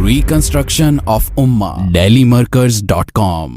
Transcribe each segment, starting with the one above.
Reconstruction of Ummah dailymarkers.com।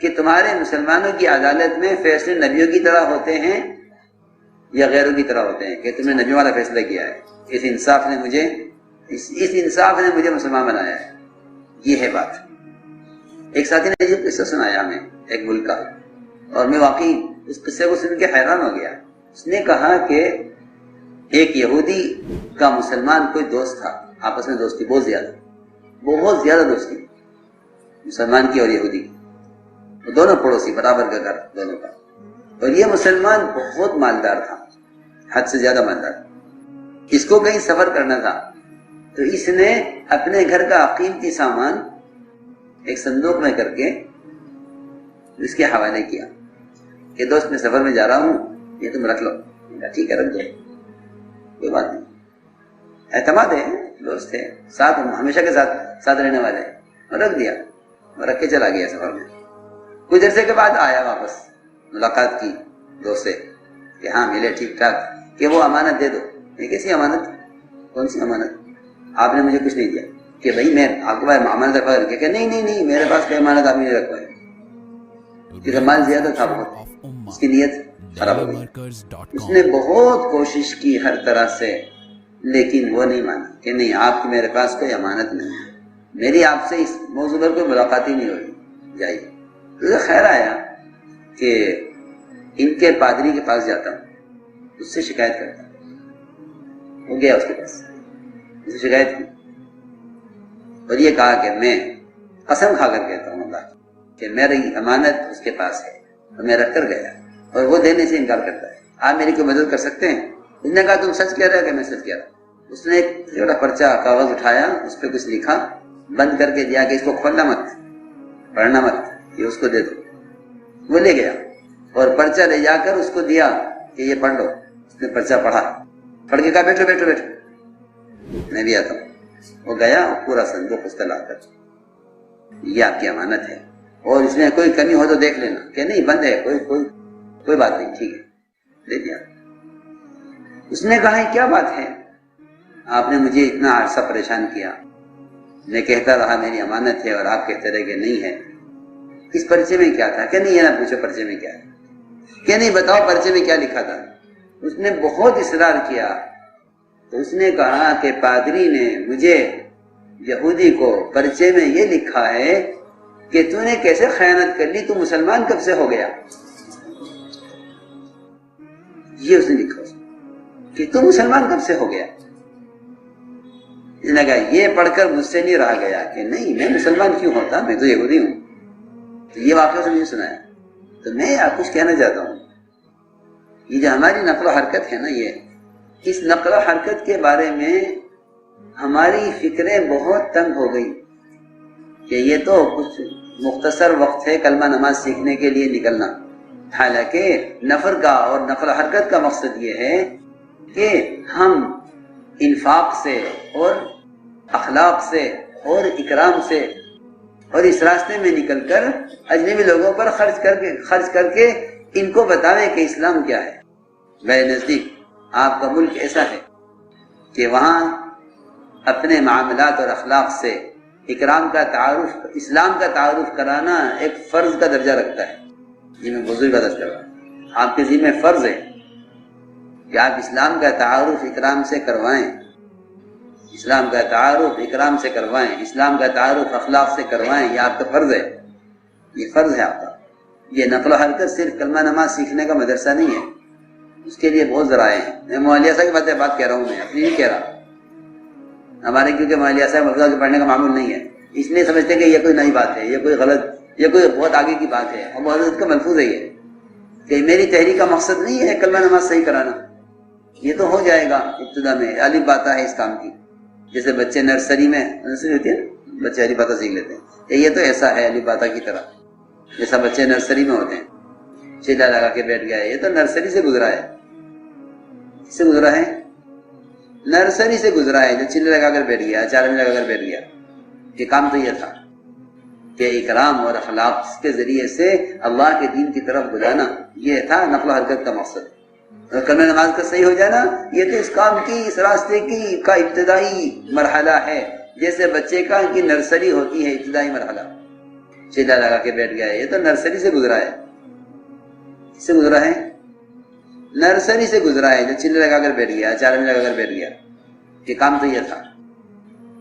کہ تمہارے مسلمانوں کی عدالت میں فیصلے نبیوں کی طرح ہوتے ہیں یا غیروں کی طرح ہوتے ہیں، کہ تم نے نبیوں والا فیصلہ کیا ہے، اس انصاف نے مجھے مسلمان بنایا ہے، یہ ہے بات۔ ایک ساتھی نے یہ قصہ سنایا ہمیں ایک ملک کا، اور میں واقعی اس قصے کو سن کے حیران ہو گیا۔ اس نے کہا کہ ایک یہودی کا مسلمان کوئی دوست تھا، آپس میں دوستی بہت زیادہ دوستی مسلمان کی اور یہودی کی، وہ دونوں پڑوسی، برابر کا گھر دونوں کا، اور یہ مسلمان بہت مالدار تھا، حد سے زیادہ مالدار۔ اس کو کہیں سفر کرنا تھا تو اس نے اپنے گھر کا قیمتی سامان ایک صندوق میں کر کے اس کے حوالے کیا کہ دوست میں سفر میں جا رہا ہوں، یہ تم رکھ لو۔ ٹھیک ہے، رکھ دو، کوئی بات نہیں، اعتماد ہے، دوست ہے، ساتھ ہمیشہ کے ساتھ رہنے والے ہیں، اور رکھ دیا اور رکھ کے چلا گیا سفر میں۔ کچھ عرصے کے بعد آیا واپس، ملاقات کی دوست سے کہ ہاں ملے ٹھیک ٹھاک، کہ وہ امانت دے دو۔ یہ کیسی امانت؟ کون سی امانت؟ آپ نے مجھے کچھ نہیں دیا کہ بھائی میں آپ کے پاس امانت رکھوا کر کے کہ نہیں میرے پاس کوئی امانت آپ نے رکھوائی، کیونکہ مال زیادہ تھا بہت، اس کی نیت خراب ہو گئی۔ اس نے بہت کوشش کی ہر طرح سے، لیکن وہ نہیں مانا کہ نہیں، آپ کی میرے پاس کوئی امانت نہیں ہے، میری آپ سے اس موضوع پر کوئی ملاقات ہی نہیں ہوئی، جائیے۔ تو خیر آیا کہ ان کے پادری کے پاس جاتا ہوں، اس سے شکایت کرتا ہوں۔ وہ گیا اس کے پاس، اس سے شکایت کی اور یہ کہا کہ میں قسم کھا کر کہتا ہوں اللہ کہ میری امانت اس کے پاس ہے اور میں رکھ کر گیا، اور وہ دینے سے انکار کرتا ہے، آپ میری کوئی مدد کر سکتے ہیں؟ اس نے کہا تم سچ کہہ رہے ہو کہ میں سچ کہہ رہا ہوں۔ اس نے ایک چھوٹا پرچہ کاغذ اٹھایا، اس پہ کچھ لکھا، بند کر کے دیا کہ اس کو کھولنا مت، پڑھنا مت، یہ اس کو دے دو۔ وہ لے گیا اور پرچہ لے جا کر اس کو دیا کہ یہ پڑھ لو۔ اس نے پرچہ پڑھا، پڑھ کے کہا بیٹھو میں بھی آتا ہوں۔ وہ گیا، پورا صندوق اس کا لا کر، یہ آپ کی امانت ہے اور اس میں کوئی کمی ہو تو دیکھ لینا، کہ نہیں بند ہے، کوئی بات نہیں، ٹھیک ہے، دے دیا۔ اس نے کہا کیا بات ہے، آپ نے مجھے اتنا عرصہ پریشان کیا، میں کہتا رہا میری امانت ہے اور آپ کہتے رہے کہ نہیں ہے، اس پرچے میں کیا تھا؟ کہ نہیں یہ نہ پوچھو پرچے میں کیا ہے، کہ نہیں بتاؤ پرچے میں کیا لکھا تھا۔ اس نے بہت اصرار کیا تو اس نے کہا کہ پادری نے مجھے یہودی کو پرچے میں یہ لکھا ہے کہ تو نے کیسے خیانت کر لی، تو مسلمان کب سے ہو گیا، یہ اس نے لکھا کہ تو مسلمان کب سے ہو گیا۔ اس نے کہا یہ پڑھ کر مجھ سے نہیں رہا گیا کہ نہیں میں مسلمان کیوں ہوتا، میں تو یہودی ہوں۔ تو یہ واقعہ سے مجھے سنایا، تو میں آپ کچھ کہنا چاہتا ہوں، یہ جو ہماری نقل و حرکت ہے نا، یہ اس نقل و حرکت کے بارے میں ہماری فکریں بہت تنگ ہو گئی کہ یہ تو کچھ مختصر وقت ہے کلمہ نماز سیکھنے کے لیے نکلنا، حالانکہ نفر کا اور نقل و حرکت کا مقصد یہ ہے کہ ہم انفاق سے اور اخلاق سے اور اکرام سے اور اس راستے میں نکل کر اجنبی لوگوں پر خرچ کر کے ان کو بتاویں کہ اسلام کیا ہے۔ میرے نزدیک آپ کا ملک ایسا ہے کہ وہاں اپنے معاملات اور اخلاق سے اکرام کا تعارف، اسلام کا تعارف کرانا ایک فرض کا درجہ رکھتا ہے۔ جی میں بزرگ کا درجہ رہا، آپ کے ذمہ فرض ہے کہ آپ اسلام کا تعارف اکرام سے کروائیں، اسلام کا تعارف اکرام سے کروائیں، اسلام کا تعارف اخلاق سے کروائیں، یہ آپ کا فرض ہے، یہ فرض ہے آپ کا۔ یہ نقل و حرکت صرف کلمہ نماز سیکھنے کا مدرسہ نہیں ہے، اس کے لیے بہت ذرائع ہیں۔ میں مولیہ صاحب کی بات کہہ رہا ہوں، میں اپنی نہیں کہہ رہا۔ ہمارے کیونکہ مولیہ صاحب مفروضہ کے پڑھنے کا معمول نہیں ہے، اس لیے سمجھتے ہیں کہ یہ کوئی نئی بات ہے، یہ کوئی غلط، یہ کوئی بہت آگے کی بات ہے، اور بہت کا ملفوظ ہے یہ کہ میری تحریک کا مقصد نہیں ہے کلمہ نماز صحیح کرانا، یہ تو ہو جائے گا ابتدا میں، الف باتا ہے اس کام کی، جیسے بچے نرسری میں نرسری ہوتی ہے نا، بچے الف باتا سیکھ لیتے ہیں، یہ تو ایسا ہے الف باتا کی طرح، جیسا بچے نرسری میں ہوتے ہیں، چلا لگا کے بیٹھ گیا، یہ تو نرسری سے گزرا ہے، کس سے گزرا ہے؟ نرسری سے گزرا ہے، جو چلے لگا کر بیٹھ گیا، چارے میں لگا کر بیٹھ گیا۔ یہ کام تو یہ تھا کہ اکرام اور اخلاق کے ذریعے سے اللہ کے دین کی طرف بلانا، یہ تھا نقل و حرکت کا مقصد۔ اور کلمہ نماز کا صحیح ہو جانا، یہ تو اس کام کی، اس راستے کی کا ابتدائی مرحلہ ہے، جیسے بچے کا کی نرسری ہوتی ہے ابتدائی مرحلہ، چلا لگا کے بیٹھ گیا ہے، یہ تو نرسری سے گزرا ہے. کس سے گزرا ہے؟ نرسری سے گزرا ہے، جو چلے لگا کر بیٹھ گیا، چارے میں لگا کر بیٹھ گیا. کہ کام تو یہ تھا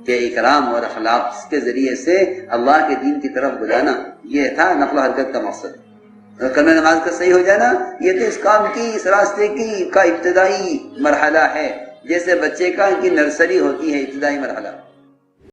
کہ اکرام اور اخلاق کے ذریعے سے اللہ کے دین کی طرف بلانا، یہ تھا نقل و حرکت کا مقصد. کلمہ نماز کا صحیح ہو جانا یہ تو اس کام کی، اس راستے کی کا ابتدائی مرحلہ ہے، جیسے بچے کا ان کی نرسری ہوتی ہے ابتدائی مرحلہ.